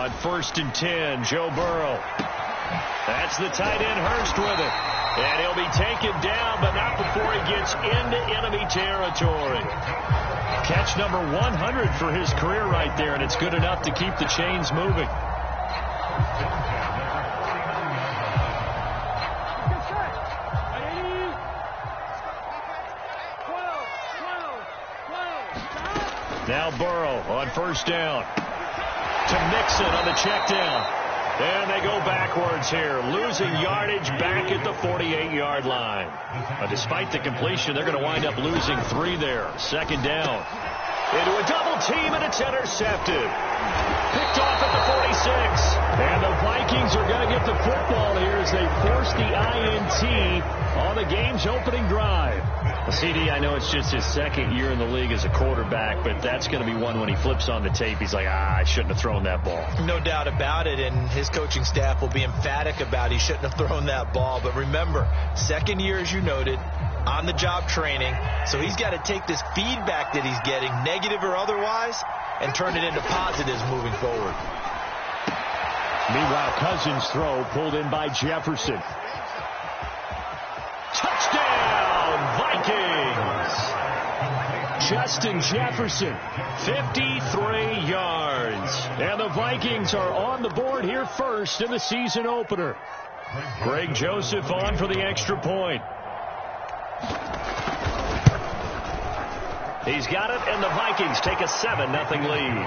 On 1st and 10, Joe Burrow. That's the tight end Hurst with it. And he'll be taken down, but not before he gets into enemy territory. Catch number 100 for his career right there, and it's good enough to keep the chains moving. Now Burrow on 1st down. To Mixon on the check down. And they go backwards here, losing yardage back at the 48-yard line. But despite the completion, they're going to wind up losing 3 there. 2nd down. Into a double team, and it's intercepted. Picked off at the 46. And the Vikings are going to get the football here as they force the INT on the game's opening drive. CD, I know it's just his 2nd year in the league as a quarterback, but that's going to be one when he flips on the tape. He's like, I shouldn't have thrown that ball. No doubt about it, and his coaching staff will be emphatic about he shouldn't have thrown that ball. But remember, 2nd year, as you noted, on-the-job training, so he's got to take this feedback that he's getting, negative or otherwise, and turn it into positives moving forward. Meanwhile, Cousins' throw pulled in by Jefferson. Touchdown, Vikings! Justin Jefferson, 53 yards. And the Vikings are on the board here first in the season opener. Greg Joseph on for the extra point. He's got it, and the Vikings take a 7-0 lead.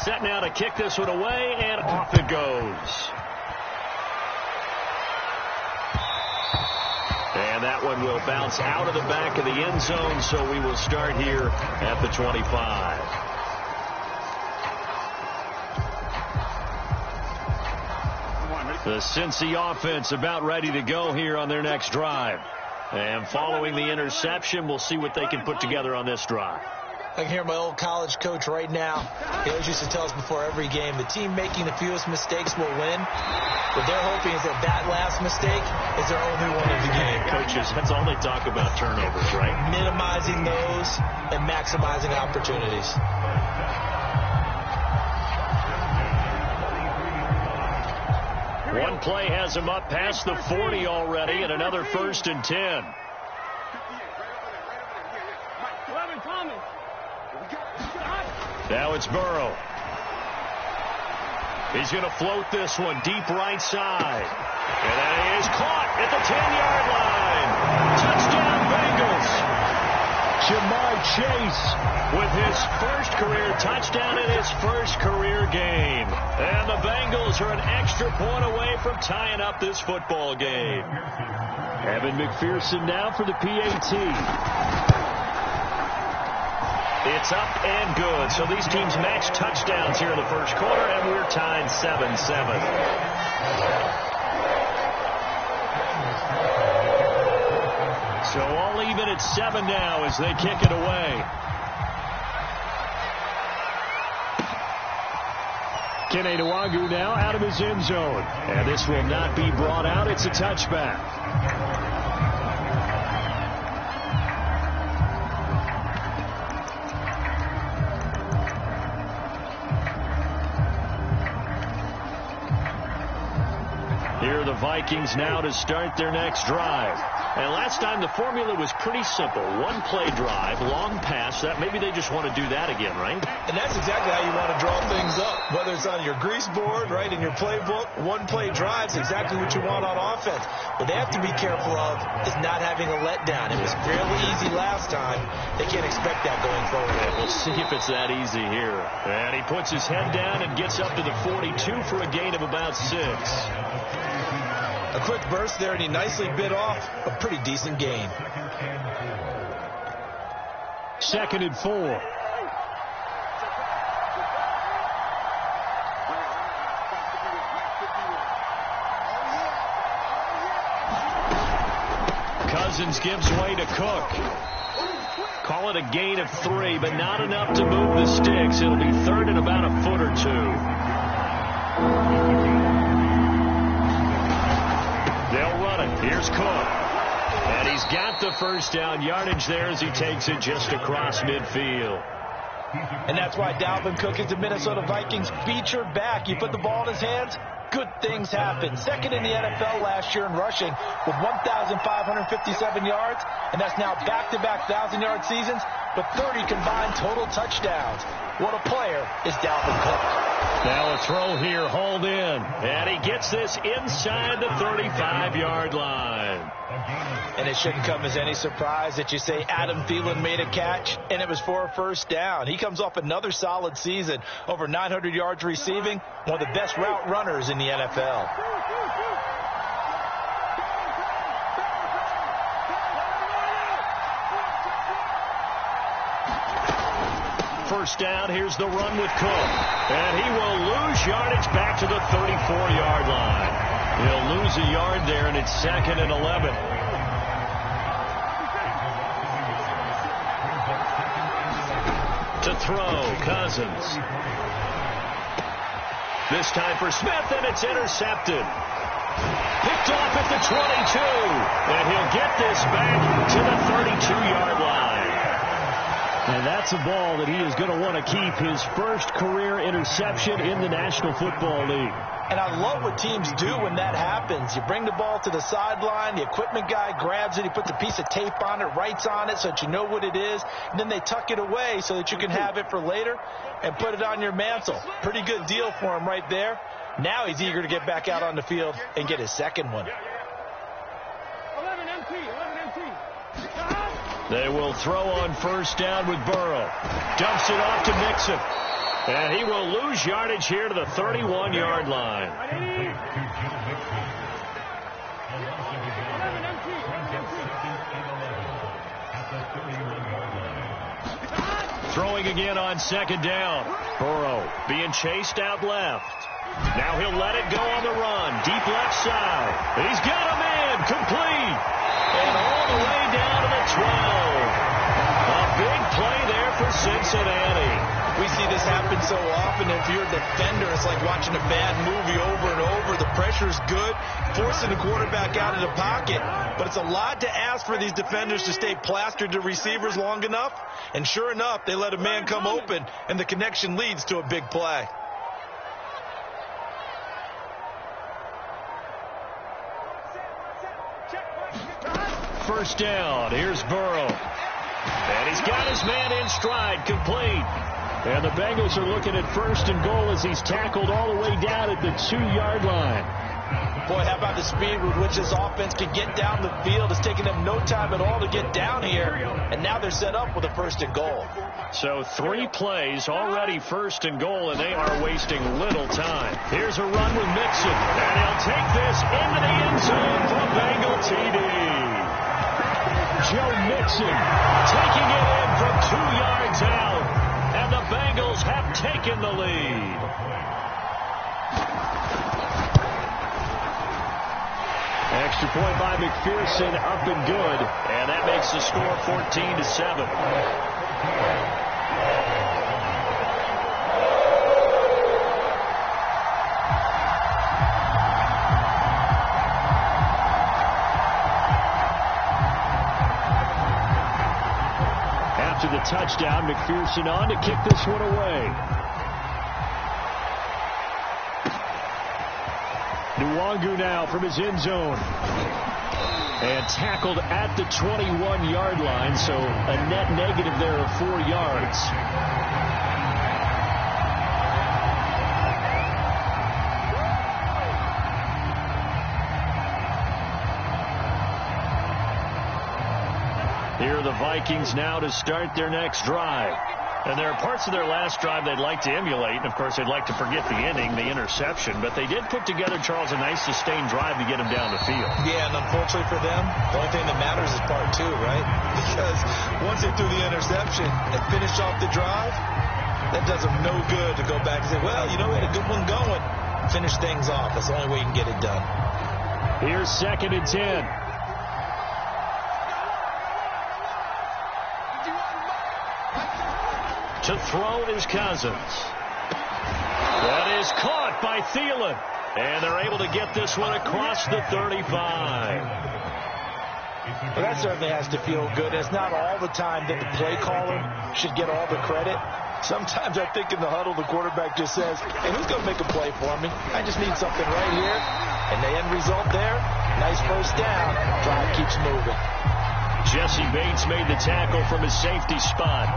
Set now to kick this one away, and off it goes. And that one will bounce out of the back of the end zone, so we will start here at the 25. The Cincy offense about ready to go here on their next drive. And following the interception, we'll see what they can put together on this drive. I can hear my old college coach right now. He always used to tell us before every game, the team making the fewest mistakes will win. What they're hoping is that last mistake is their only one of the game. Coaches, that's all they talk about, turnovers, right? Minimizing those and maximizing opportunities. One play has him up past the 40 already, and another 1st and 10. Now it's Burrow. He's going to float this one deep right side. And that is caught at the 10-yard line. Touchdown, Bengals. Jamar Chase with his first career touchdown in his first career game. And the Bengals are an extra point away from tying up this football game. Evan McPherson now for the PAT. It's up and good. So these teams match touchdowns here in the first quarter, and we're tied 7-7. So all even at 7 now as they kick it away. Kene Nwangwu now out of his end zone. And this will not be brought out. It's a touchback. Here are the Vikings now to start their next drive. And last time the formula was pretty simple. One play drive, long pass. That maybe they just want to do that again, right? And that's exactly how you want to draw things up. Whether it's on your grease board, right, in your playbook, one play drive is exactly what you want on offense. What they have to be careful of is not having a letdown. It was fairly easy last time. They can't expect that going forward. And we'll see if it's that easy here. And he puts his head down and gets up to the 42 for a gain of about 6. A quick burst there, and he nicely bit off a pretty decent gain. 2nd and 4. Cousins gives way to Cook. Call it a gain of 3, but not enough to move the sticks. It'll be 3rd and about a foot or 2. Here's Cook. And he's got the first down yardage there as he takes it just across midfield. And that's why Dalvin Cook is the Minnesota Vikings featured back. You put the ball in his hands, good things happen. Second in the NFL last year in rushing with 1,557 yards, and that's now back-to-back 1,000-yard seasons, but 30 combined total touchdowns. What a player is Dalvin Cook. Now a throw here, hauled in, and he gets this inside the 35-yard line. And it shouldn't come as any surprise that you say Adam Thielen made a catch, and it was for a first down. He comes off another solid season, over 900 yards receiving, one of the best route runners in the NFL. First down, here's the run with Cook. And he will lose yardage back to the 34-yard line. He'll lose a yard there, and it's 2nd and 11. To throw, Cousins. This time for Smith, and it's intercepted. Picked off at the 22. And he'll get this back to the 32-yard line. And that's a ball that he is going to want to keep, his first career interception in the National Football League. And I love what teams do when that happens. You bring the ball to the sideline, the equipment guy grabs it, he puts a piece of tape on it, writes on it so that you know what it is, and then they tuck it away so that you can have it for later and put it on your mantle. Pretty good deal for him right there. Now he's eager to get back out on the field and get his second one. They will throw on first down with Burrow. Dumps it off to Mixon. And he will lose yardage here to the 31-yard line. Throwing again on second down. Burrow being chased out left. Now he'll let it go on the run. Deep left side. He's got a man. Complete. And all the way down to the 12. A big play there for Cincinnati. We see this happen so often. If you're a defender, it's like watching a bad movie over and over. The pressure's good, forcing the quarterback out of the pocket. But it's a lot to ask for these defenders to stay plastered to receivers long enough. And sure enough, they let a man come open, and the connection leads to a big play. First down. Here's Burrow. And he's got his man in stride, complete. And the Bengals are looking at first and goal as he's tackled all the way down at the 2-yard line. Boy, how about the speed with which this offense can get down the field? It's taken them no time at all to get down here. And now they're set up with a first and goal. So 3 plays, already first and goal, and they are wasting little time. Here's a run with Mixon. And he'll take this into the end zone for a Bengal TD. Joe Mixon taking it in from 2 yards out. And the Bengals have taken the lead. Extra point by McPherson, up and good. And that makes the score 14-7. After the touchdown, McPherson on to kick this one away. Nwangu now from his end zone. And tackled at the 21-yard line, so a net negative there of 4 yards. Here are the Vikings now to start their next drive. And there are parts of their last drive they'd like to emulate. And, of course, they'd like to forget the inning, the interception. But they did put together, Charles, a nice sustained drive to get them down the field. Yeah, and unfortunately for them, the only thing that matters is part 2, right? Because once they threw the interception and finished off the drive, that does them no good to go back and say, well, you know, we had a good one going. Finish things off. That's the only way you can get it done. Here's 2nd and 10. To throw is Cousins. That is caught by Thielen. And they're able to get this one across the 35. Well, that certainly has to feel good. It's not all the time that the play caller should get all the credit. Sometimes I think in the huddle, the quarterback just says, hey, who's going to make a play for me? I just need something right here. And the end result there, nice first down. Drive keeps moving. Jesse Bates made the tackle from his safety spot.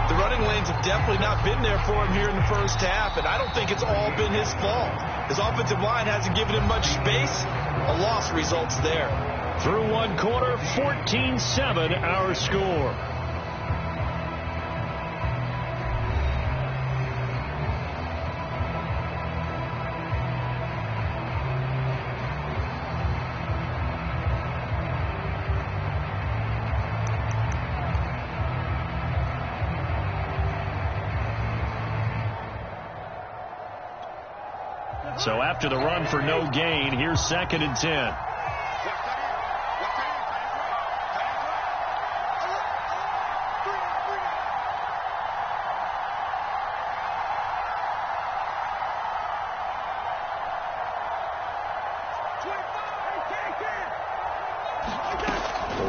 The running lanes have definitely not been there for him here in the first half, and I don't think it's all been his fault. His offensive line hasn't given him much space. A loss results there. Through one quarter, 14-7 our score. So after the run for no gain, here's 2nd and 10.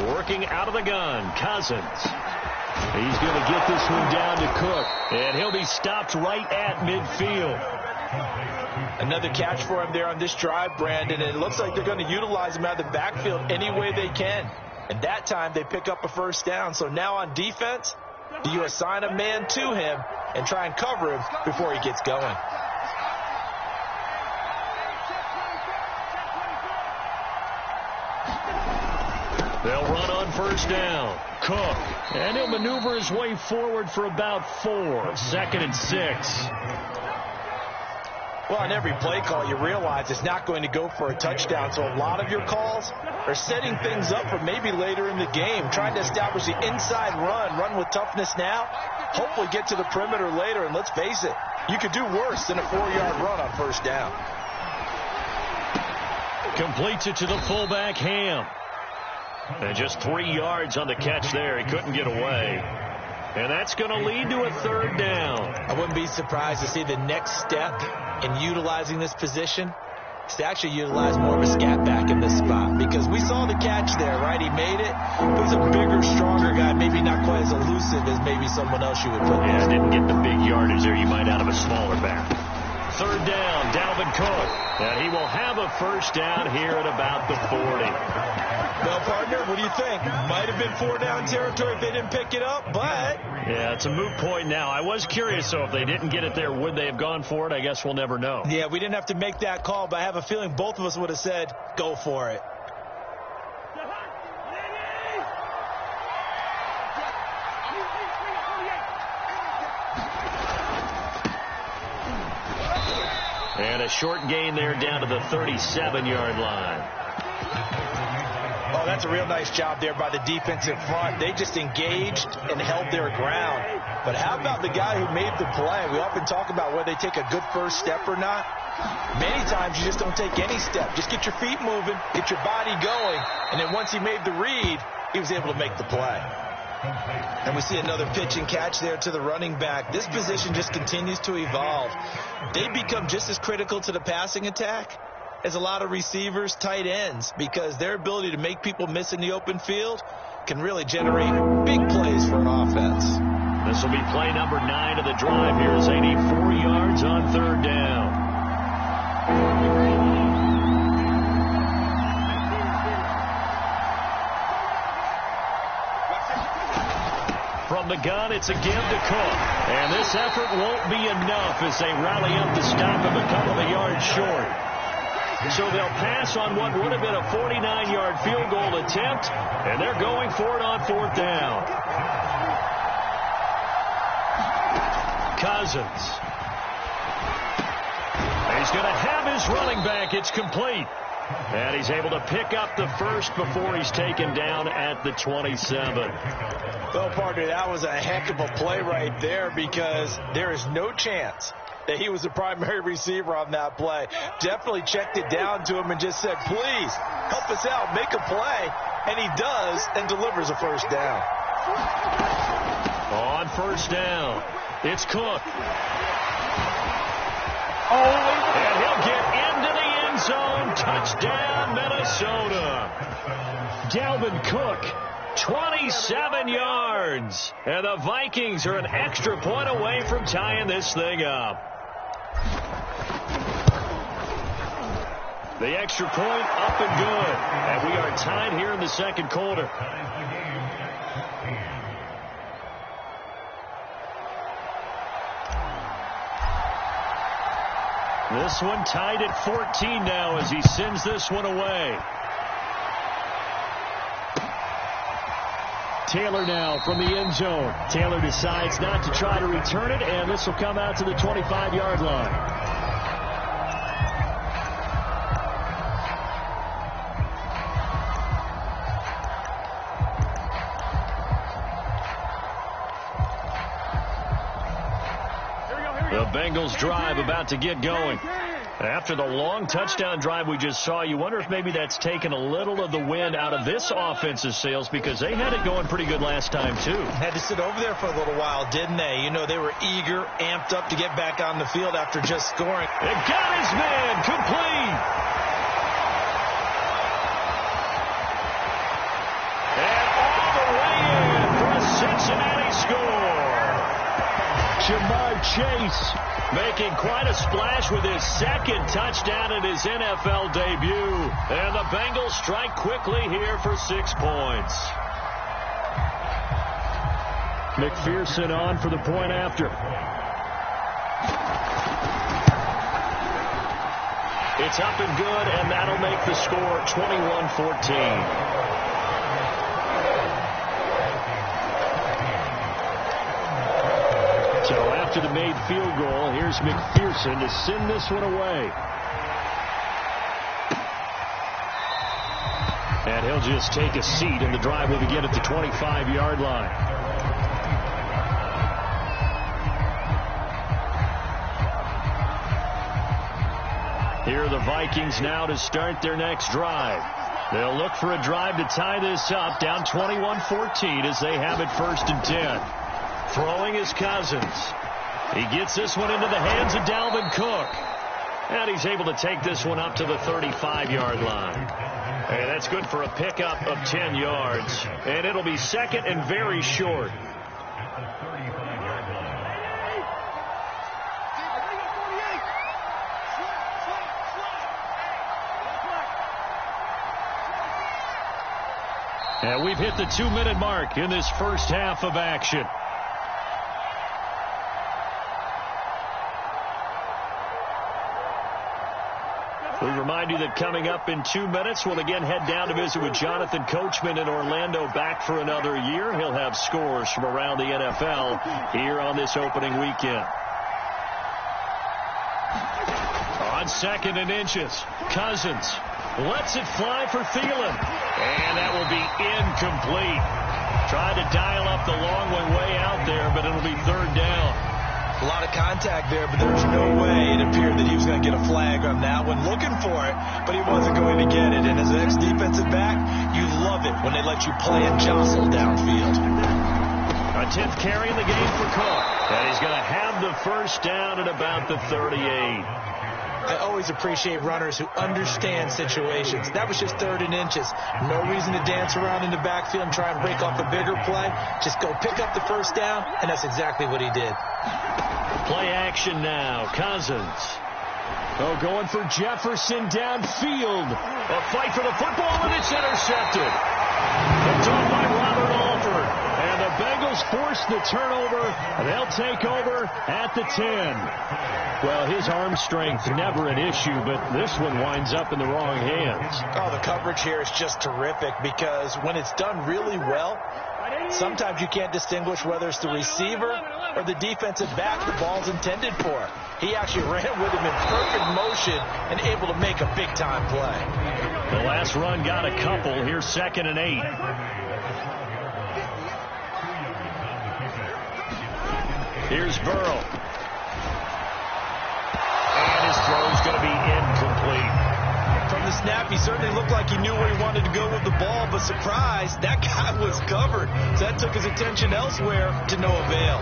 Working out of the gun, Cousins. He's going to get this one down to Cook, and he'll be stopped right at midfield. Another catch for him there on this drive, Brandon, and it looks like they're going to utilize him out of the backfield any way they can. And that time they pick up a first down. So now on defense, do you assign a man to him and try and cover him before he gets going? They'll run on first down. Cook. And he'll maneuver his way forward for about 4. 2nd and 6. Well, on every play call, you realize it's not going to go for a touchdown. So a lot of your calls are setting things up for maybe later in the game, trying to establish the inside run with toughness now, hopefully get to the perimeter later. And let's face it, you could do worse than a 4-yard run on first down. Completes it to the fullback, Ham. And just 3 yards on the catch there. He couldn't get away. And that's going to lead to a 3rd down. I wouldn't be surprised to see the next step in utilizing this position is to actually utilize more of a scat back in this spot, because we saw the catch there, right? He made it. But he's a bigger, stronger guy, maybe not quite as elusive as maybe someone else you would put. Yeah, didn't get the big yardage there you might out of a smaller back. 3rd down, Dalvin Cook. And he will have a first down here at about the 40. Well, partner, what do you think? Might have been 4-down territory if they didn't pick it up, but... Yeah, it's a moot point now. I was curious, so if they didn't get it there, would they have gone for it? I guess we'll never know. Yeah, we didn't have to make that call, but I have a feeling both of us would have said, go for it. And a short gain there down to the 37-yard line. Oh, that's a real nice job there by the defensive front. They just engaged and held their ground. But how about the guy who made the play? We often talk about whether they take a good first step or not. Many times you just don't take any step. Just get your feet moving, get your body going, and then once he made the read, he was able to make the play. And we see another pitch and catch there to the running back. This position just continues to evolve. They become just as critical to the passing attack as a lot of receivers, tight ends, because their ability to make people miss in the open field can really generate big plays for an offense. This will be play number 9 of the drive here as they need 4 yards on 3rd down. From the gun, it's a give to Cook. And this effort won't be enough as they rally up to stop him a couple of yards short. So they'll pass on what would have been a 49-yard field goal attempt, and they're going for it on 4th down. Cousins. He's going to have his running back. It's complete. And he's able to pick up the first before he's taken down at the 27. Well, partner, that was a heck of a play right there, because there is no chance that he was the primary receiver on that play. Definitely checked it down to him and just said, please, help us out, make a play. And he does, and delivers a first down. On first down, it's Cook. Oh, and he'll get into the end zone. Touchdown, Minnesota. Dalvin Cook, 27 yards. And the Vikings are an extra point away from tying this thing up. The extra point up and good. And we are tied here in the second quarter. This one tied at 14 now as he sends this one away. Taylor now from the end zone. Taylor decides not to try to return it, and this will come out to the 25-yard line. The Bengals drive about to get going. After the long touchdown drive we just saw, you wonder if maybe that's taken a little of the wind out of this offense's sails because they had it going pretty good last time, too. Had to sit over there for a little while, didn't they? You know, they were eager, amped up to get back on the field after just scoring. It got his man complete. And all the way in for a Cincinnati score. Jamar Chase making quite a splash with his second touchdown in his NFL debut. And the Bengals strike quickly here for 6 points. McPherson on for the point after. It's up and good, and that'll make the score 21-14. So after the made field goal, here's McPherson to send this one away. And he'll just take a seat, and the drive will begin at the 25-yard line. Here are the Vikings now to start their next drive. They'll look for a drive to tie this up, down 21-14 as they have it 1st and 10. Throwing is Cousins. He gets this one into the hands of Dalvin Cook. And he's able to take this one up to the 35-yard line. And that's good for a pickup of 10 yards. And it'll be second and very short. And we've hit the 2-minute mark in this first half of action. We remind you that coming up in 2 minutes, we'll again head down to visit with Jonathan Coachman in Orlando, back for another year. He'll have scores from around the NFL here on this opening weekend. On 2nd and inches, Cousins lets it fly for Thielen. And that will be incomplete. Tried to dial up the long one way out there, but it'll be 3rd down. A lot of contact there, but there's no way it appeared that he was going to get a flag on that one. Looking for it, but he wasn't going to get it. And as an ex-defensive back, you love it when they let you play and jostle downfield. A 10th carry in the game for Cook. And he's going to have the 1st down at about the 38. I always appreciate runners who understand situations. That was just 3rd and inches. No reason to dance around in the backfield and try and break off a bigger play. Just go pick up the 1st down, and that's exactly what he did. Play action now. Cousins. Oh, going for Jefferson downfield. A fight for the football, and it's intercepted. Picked off by Robert Alford. And the Bengals force the turnover. They'll take over at the 10. Well, his arm strength never an issue, but this one winds up in the wrong hands. Oh, the coverage here is just terrific because when it's done really well, sometimes you can't distinguish whether it's the receiver or the defensive back the ball's intended for. He actually ran with him in perfect motion and able to make a big-time play. The last run got a couple. Here's 2nd and 8. Here's Burrow. And his throw's going to be incomplete. From the snap, he certainly looked like he knew where he wanted to go with the ball, but surprise, that guy was covered. So that took his attention elsewhere to no avail.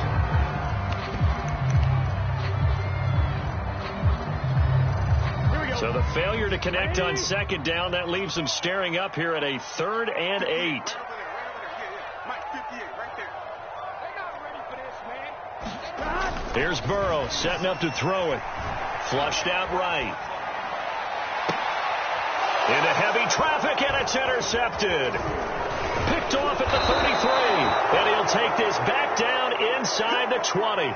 So the failure to connect on second down, that leaves them staring up here at a 3rd and 8. Here's Burrow setting up to throw it. Flushed out right. Into heavy traffic, and it's intercepted. Picked off at the 33. And he'll take this back down inside the 20.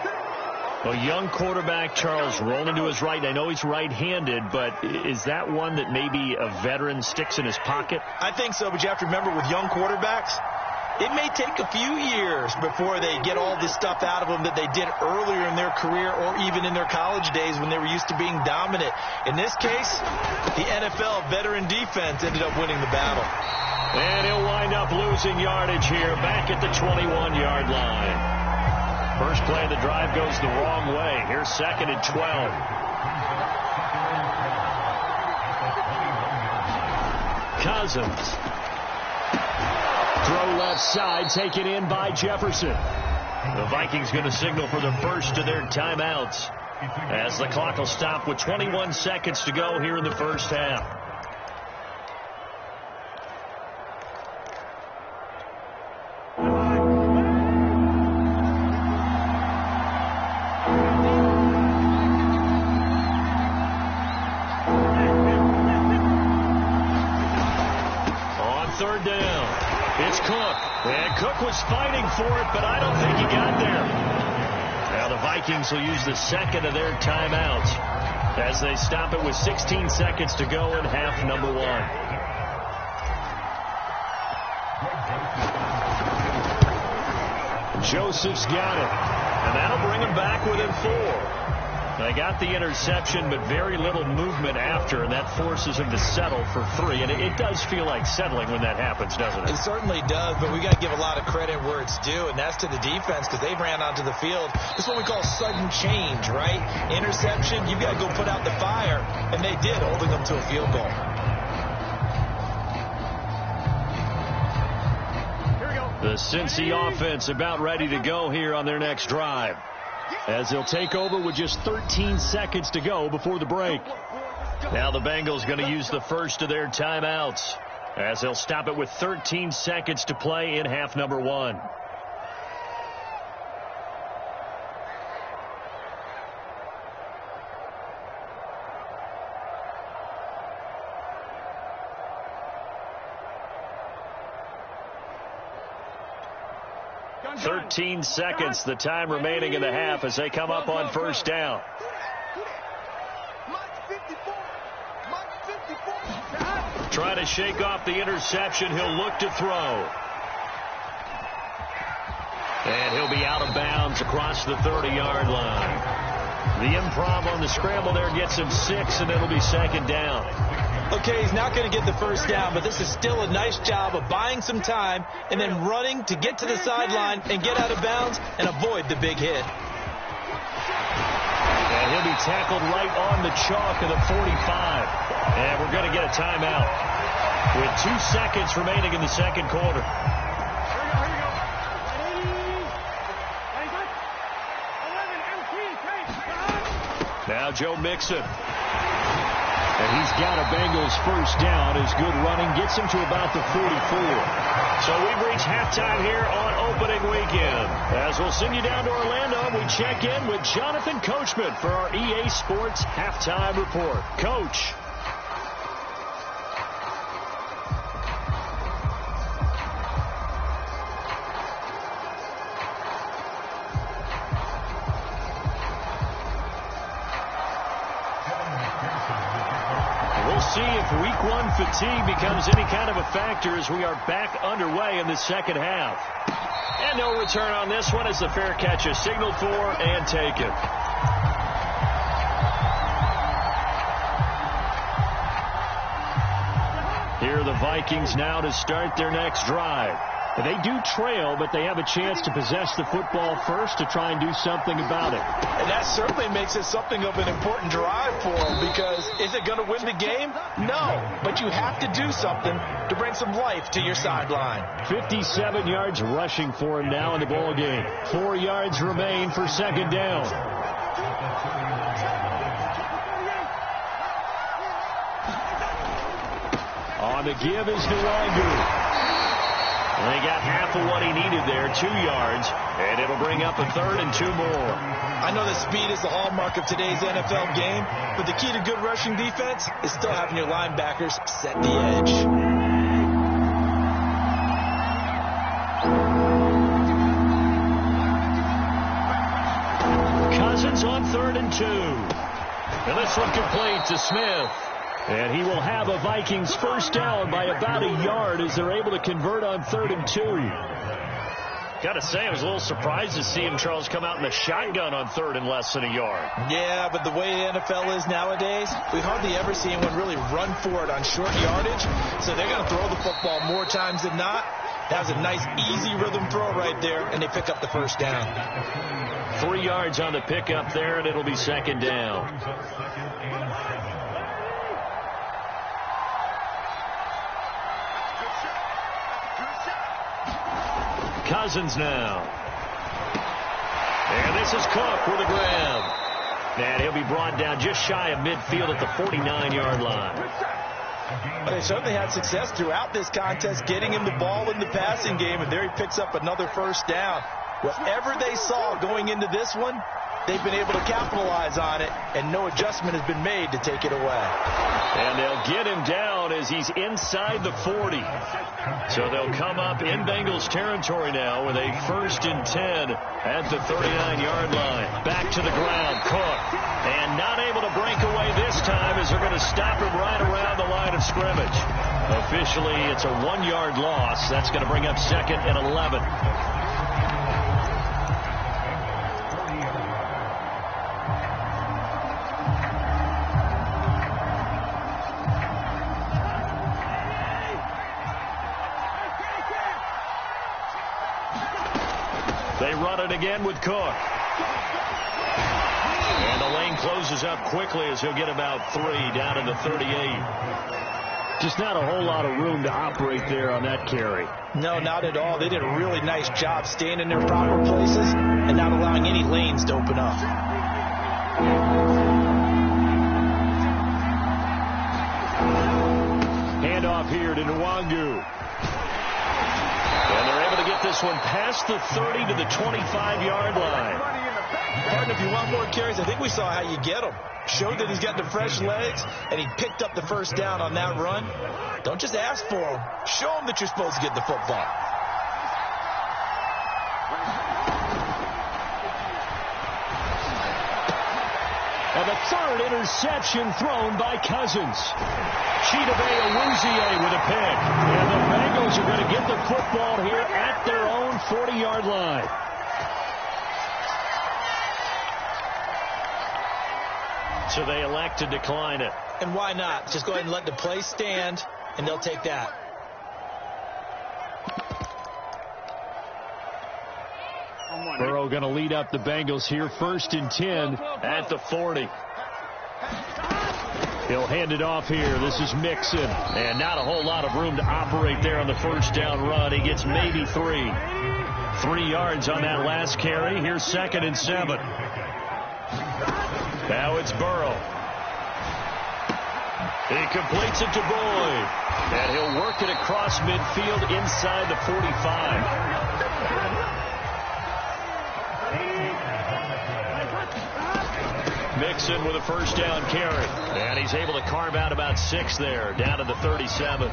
A young quarterback, Charles, rolling to his right. I know he's right-handed, but is that one that maybe a veteran sticks in his pocket? I think so, but you have to remember with young quarterbacks, it may take a few years before they get all this stuff out of them that they did earlier in their career or even in their college days when they were used to being dominant. In this case, the NFL veteran defense ended up winning the battle. And he'll wind up losing yardage here back at the 21-yard line. First play of the drive goes the wrong way. Here's 2nd and 12. Cousins. Throw left side, taken in by Jefferson. The Vikings going to signal for the first of their timeouts as the clock will stop with 21 seconds to go here in the first half. Cook was fighting for it, but I don't think he got there. Now the Vikings will use the second of their timeouts as they stop it with 16 seconds to go in half number 1. Joseph's got it, and that'll bring him back within 4. They got the interception, but very little movement after, and that forces him to settle for 3. And it does feel like settling when that happens, doesn't it? It certainly does, but we got to give a lot of credit where it's due, and that's to the defense because they ran onto the field. This is what we call sudden change, right? Interception, you've got to go put out the fire, and they did, holding them to a field goal. The Cincy offense about ready to go here on their next drive, as they'll take over with just 13 seconds to go before the break. Now the Bengals going to use the first of their timeouts as they'll stop it with 13 seconds to play in half number 1. Thirteen seconds, the time remaining in the half as they come up on first down. Trying to shake off the interception. He'll look to throw. And he'll be out of bounds across the 30-yard line. The improv on the scramble there gets him 6, and it'll be 2nd down. Okay, he's not going to get the first down, but this is still a nice job of buying some time and then running to get to the sideline and get out of bounds and avoid the big hit. And he'll be tackled right on the chalk of the 45. And we're going to get a timeout with 2 seconds remaining in the second quarter. Now Joe Mixon. And he's got a Bengals first down. His good running gets him to about the 44. So we've reached halftime here on opening weekend. As we'll send you down to Orlando, we check in with Jonathan Coachman for our EA Sports Halftime Report. Coach. See if week 1 fatigue becomes any kind of a factor as we are back underway in the second half. And no return on this one as the fair catch is signaled for and taken. Here are the Vikings now to start their next drive. They do trail, but they have a chance to possess the football first to try and do something about it. And that certainly makes it something of an important drive for them, because is it going to win the game? No, but you have to do something to bring some life to your sideline. 57 yards rushing for him now in the ball game. 4 yards remain for 2nd down. On the give is Nwangu. They got half of what he needed there, 2 yards, and it'll bring up a 3rd and 2 more. I know that speed is the hallmark of today's NFL game, but the key to good rushing defense is still having your linebackers set the edge. Cousins on 3rd and 2. And this one complete to Smith. And he will have a Vikings first down by about a yard as they're able to convert on 3rd and 2. Got to say, I was a little surprised to see him, Charles, come out in the shotgun on 3rd and less than a yard. Yeah, but the way the NFL is nowadays, we hardly ever see anyone really run for it on short yardage. So they're going to throw the football more times than not. That was a nice, easy rhythm throw right there, and they pick up the first down. 3 yards on the pickup there, and it'll be 2nd down. Cousins now. And this is Cook with a grab. And he'll be brought down just shy of midfield at the 49-yard line. They certainly had success throughout this contest getting him the ball in the passing game, and there he picks up another first down. Whatever they saw going into this one, they've been able to capitalize on it, and no adjustment has been made to take it away. And they'll get him down as he's inside the 40. So they'll come up in Bengals territory now with a 1st and 10 at the 39-yard line. Back to the ground, Cook. And not able to break away this time as they're going to stop him right around the line of scrimmage. Officially, it's a 1-yard loss. That's going to bring up 2nd and 11. They run it again with Cook. And the lane closes up quickly as he'll get about 3 down to the 38. Just not a whole lot of room to operate there on that carry. No, not at all. They did a really nice job staying in their proper places and not allowing any lanes to open up. Handoff here to Nwangu. And they're able to get this one past the 30 to the 25-yard line. Pardon, if you want more carries, I think we saw how you get them. Showed that he's got the fresh legs, and he picked up the first down on that run. Don't just ask for them. Show them that you're supposed to get the football. And the 3rd interception thrown by Cousins. Chidobe Awuzie with a pick. And the Bengals are going to get the football here at their own 40-yard line. So they elect to decline it. And why not? Just go ahead and let the play stand, and they'll take that. Burrow going to lead up the Bengals here, 1st and 10 at the 40. He'll hand it off here. This is Mixon. And not a whole lot of room to operate there on the first down run. He gets maybe 3. 3 yards on that last carry. Here's 2nd and 7. Now it's Burrow. He completes it to Boyd. And he'll work it across midfield inside the 45. Mixon with a first down carry. And he's able to carve out about 6 there, down to the 37.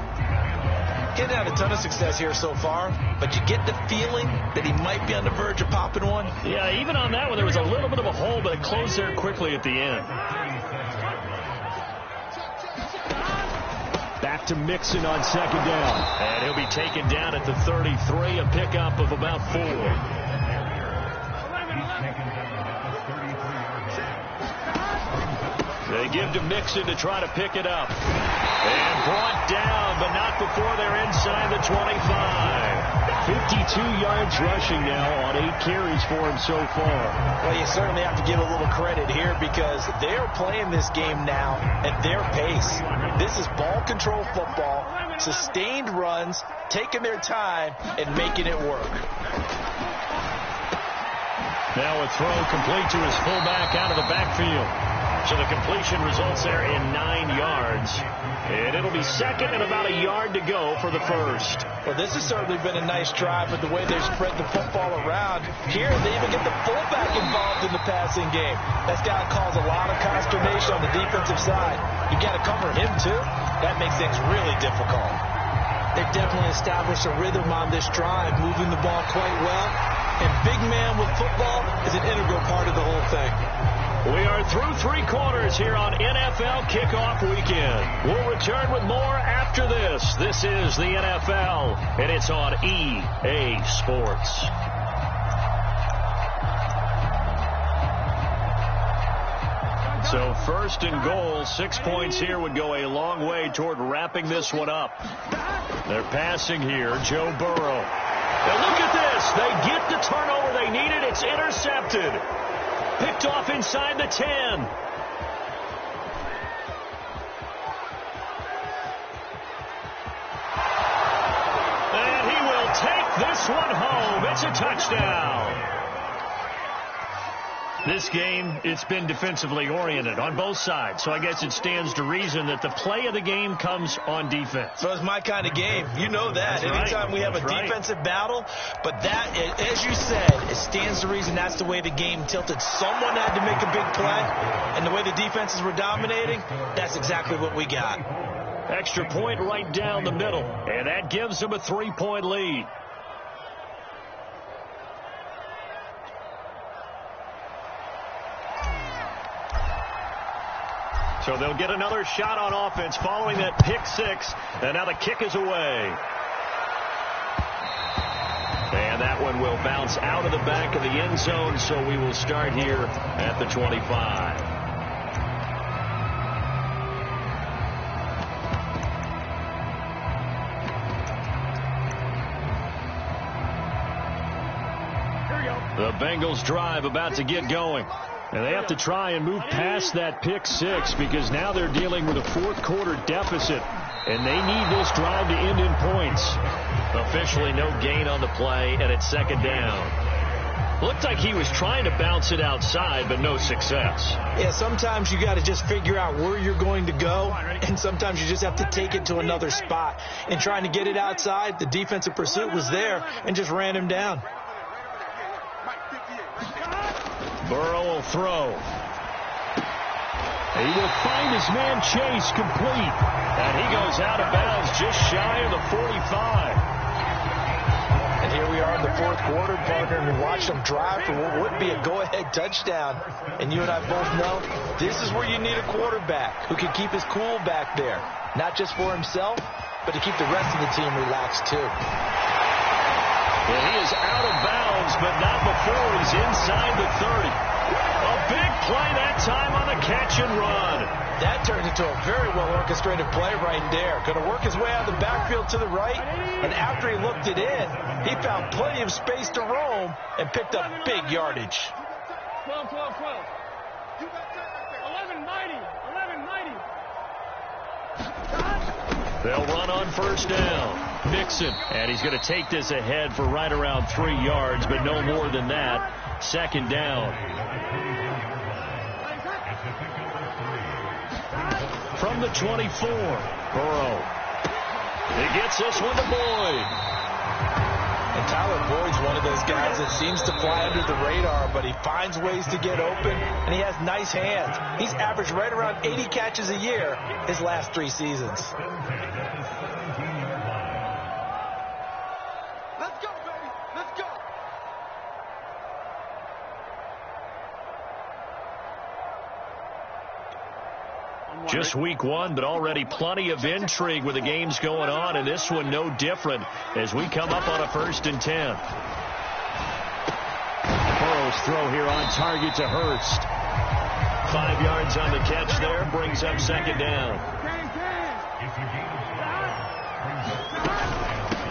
Getting had a ton of success here so far, but you get the feeling that he might be on the verge of popping one. Yeah, even on that one, there was a little bit of a hole, but it closed there quickly at the end. Back to Mixon on 2nd down. And he'll be taken down at the 33, a pickup of about 4. They give to Mixon to try to pick it up. And brought down, but not before they're inside the 25. 52 yards rushing now on 8 carries for him so far. Well, you certainly have to give a little credit here because they're playing this game now at their pace. This is ball control football, sustained runs, taking their time, and making it work. Now a throw complete to his fullback out of the backfield. So the completion results there in 9 yards. And it'll be second and about a yard to go for the first. Well, this has certainly been a nice drive with the way they've spread the football around. Here, they even get the fullback involved in the passing game. That's got to cause a lot of consternation on the defensive side. You got to cover him, too. That makes things really difficult. They've definitely established a rhythm on this drive, moving the ball quite well. And big man with football is an integral part of the whole thing. We are through 3 quarters here on NFL Kickoff Weekend. We'll return with more after this. This is the NFL, and it's on EA Sports. So first and goal, 6 points here would go a long way toward wrapping this one up. They're passing here, Joe Burrow. Now look at this. They get the turnover they needed. It's intercepted. Picked off inside the 10. And he will take this one home. It's a touchdown. This game, it's been defensively oriented on both sides, so I guess it stands to reason that the play of the game comes on defense. So it's my kind of game. You know that. Anytime we have a defensive battle, but that, as you said, it stands to reason that's the way the game tilted. Someone had to make a big play, and the way the defenses were dominating, that's exactly what we got. Extra point right down the middle, and that gives them a 3-point lead. So they'll get another shot on offense following that pick 6. And now the kick is away. And that one will bounce out of the back of the end zone. So we will start here at the 25. The Bengals drive about to get going. And they have to try and move past that pick 6 because now they're dealing with a fourth-quarter deficit. And they need this drive to end in points. Officially no gain on the play, and it's second down. Looked like he was trying to bounce it outside, but no success. Yeah, sometimes you got to just figure out where you're going to go, and sometimes you just have to take it to another spot. And trying to get it outside, the defensive pursuit was there and just ran him down. Burrow will throw. He will find his man Chase complete. And he goes out of bounds just shy of the 45. And here we are in the fourth quarter, partner, and we watched them drive for what would be a go-ahead touchdown. And you and I both know this is where you need a quarterback who can keep his cool back there. Not just for himself, but to keep the rest of the team relaxed, too. And he is out of bounds, but not before he's inside the 30. A big play that time on the catch and run. That turned into a very well-orchestrated play right there. Going to work his way out of the backfield to the right, and after he looked it in, he found plenty of space to roam and picked up big yardage. 12, 12, 12. 11, 90, 11, 90. They'll run on first down. Mixon, and he's going to take this ahead for right around 3 yards, but no more than that. Second down. From the 24, Burrow. He gets this one to Boyd. And Tyler Boyd's one of those guys that seems to fly under the radar, but he finds ways to get open, and he has nice hands. He's averaged right around 80 catches a year his last 3 seasons. Let's go, baby. Let's go. Just week 1, but already plenty of intrigue with the games going on, and this one no different as we come up on a 1st and 10. Burrow's throw here on target to Hurst. 5 yards on the catch there, brings up second down.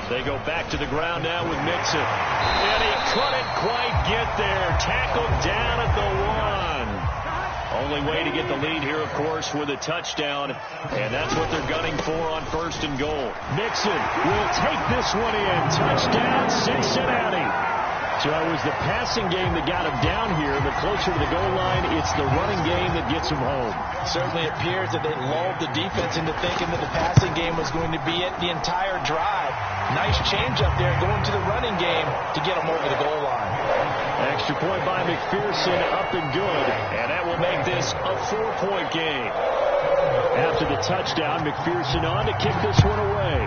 They go back to the ground now with Mixon. And he couldn't quite get there. Tackled down at the 1. Only way to get the lead here, of course, with a touchdown. And that's what they're gunning for on 1st and goal. Mixon will take this one in. Touchdown, Cincinnati. So it was the passing game that got him down here, but closer to the goal line, it's the running game that gets him home. It certainly appears that they lulled the defense into thinking that the passing game was going to be it the entire drive. Nice change up there going to the running game to get him over the goal line. Extra point by McPherson, up and good, and that will make this a 4-point game. After the touchdown, McPherson on to kick this one away.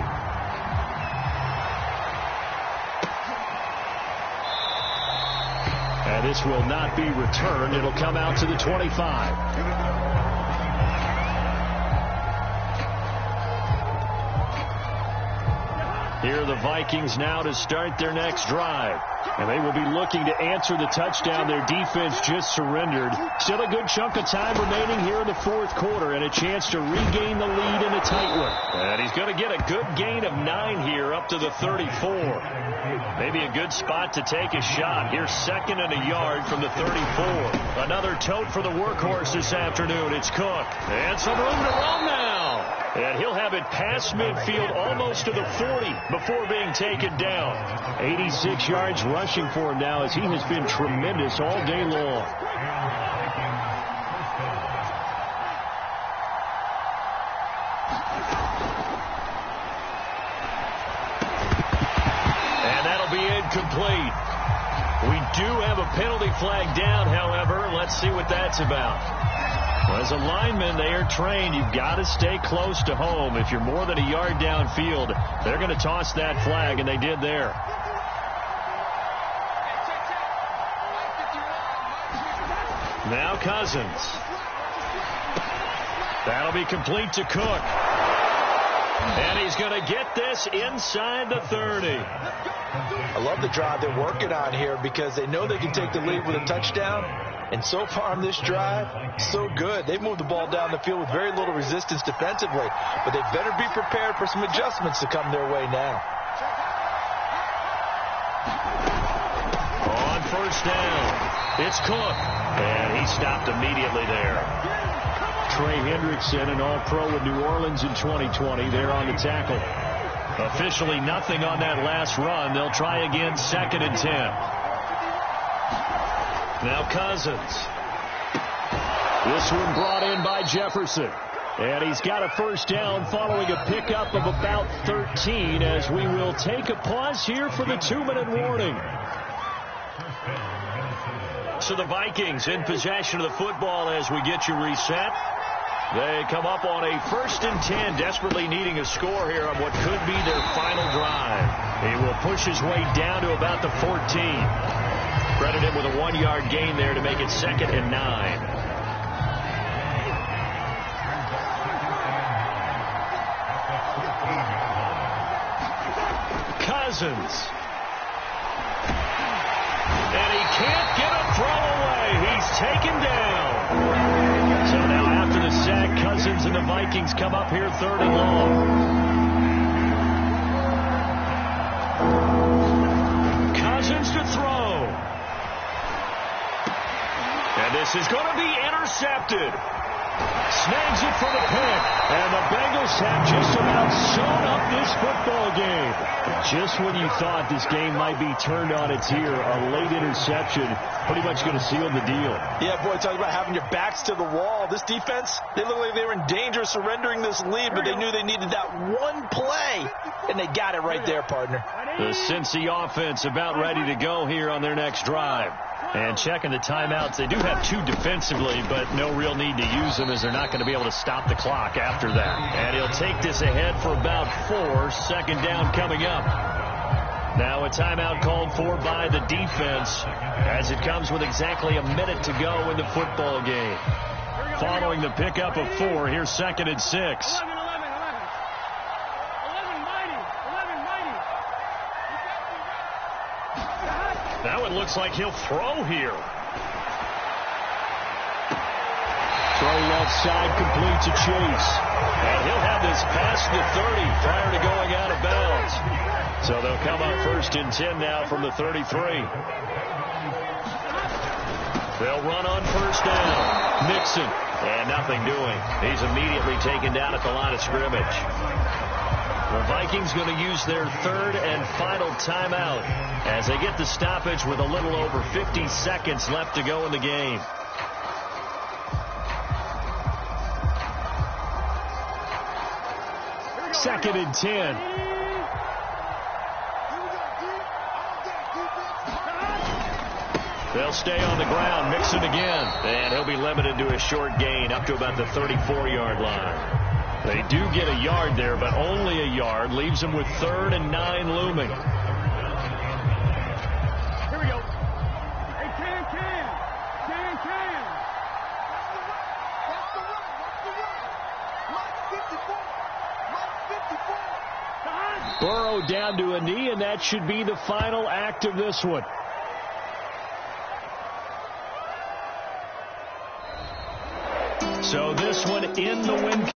And this will not be returned. It'll come out to the 25. Here are the Vikings now to start their next drive. And they will be looking to answer the touchdown their defense just surrendered. Still a good chunk of time remaining here in the fourth quarter and a chance to regain the lead in a tight one. And he's going to get a good gain of 9 here up to the 34. Maybe a good spot to take a shot. Here's 2nd and a yard from the 34. Another tote for the workhorse this afternoon. It's Cook. And some room to run now. And he'll have it past midfield almost to the 40 before being taken down. 86 yards rushing for him now as he has been tremendous all day long. And that'll be incomplete. We do have a penalty flag down, however. Let's see what that's about. Well, as a lineman, they are trained. You've got to stay close to home. If you're more than a yard downfield, they're going to toss that flag, and they did there. Now Cousins. That'll be complete to Cook. And he's going to get this inside the 30. I love the drive they're working on here because they know they can take the lead with a touchdown. And so far on this drive, so good. They've moved the ball down the field with very little resistance defensively. But they better be prepared for some adjustments to come their way now. On first down, it's Cook. And he stopped immediately there. Trey Hendrickson, an All-Pro with New Orleans in 2020, there on the tackle. Officially nothing on that last run. They'll try again, 2nd and 10. Now Cousins. This one brought in by Jefferson. And he's got a first down following a pickup of about 13 as we will take a pause here for the 2-minute warning. So the Vikings in possession of the football as we get you reset. They come up on a 1st and 10, desperately needing a score here on what could be their final drive. He will push his way down to about the 14. Credit him with a 1-yard gain there to make it 2nd and 9. Cousins. And he can't get a throw away. He's taken down. So now after the sack, Cousins and the Vikings come up here 3rd and long. Cousins to throw. And this is going to be intercepted. Snags it for the pick. And the Bengals have just about sewn up this football game. Just when you thought this game might be turned on its ear, a late interception pretty much going to seal the deal. Yeah, boy, talk about having your backs to the wall. This defense, they look like they were in danger of surrendering this lead, but they knew they needed that one play, and they got it right there, partner. The Cincy offense about ready to go here on their next drive. And checking the timeouts, they do have 2 defensively, but no real need to use them as they're not going to be able to stop the clock after that. And he'll take this ahead for about 4, 2nd down coming up. Now a timeout called for by the defense as it comes with exactly a minute to go in the football game. Following the pickup of 4, here's 2nd and 6. Now it looks like he'll throw here. Throw left side, complete to Chase. And he'll have this past the 30 prior to going out of bounds. So they'll come up 1st and 10 now from the 33. They'll run on 1st down. Mixon. And nothing doing. He's immediately taken down at the line of scrimmage. The Vikings going to use their 3rd and final timeout as they get the stoppage with a little over 50 seconds left to go in the game. Second and 10. They'll stay on the ground. Mixon again. And he'll be limited to a short gain up to about the 34-yard line. They do get a yard there, but only a yard. Leaves them with 3rd and 9 looming. Here we go. Hey, Cam. That's the run. Mark 54. Burrow down to a knee, and that should be the final act of this one. So this one in the win.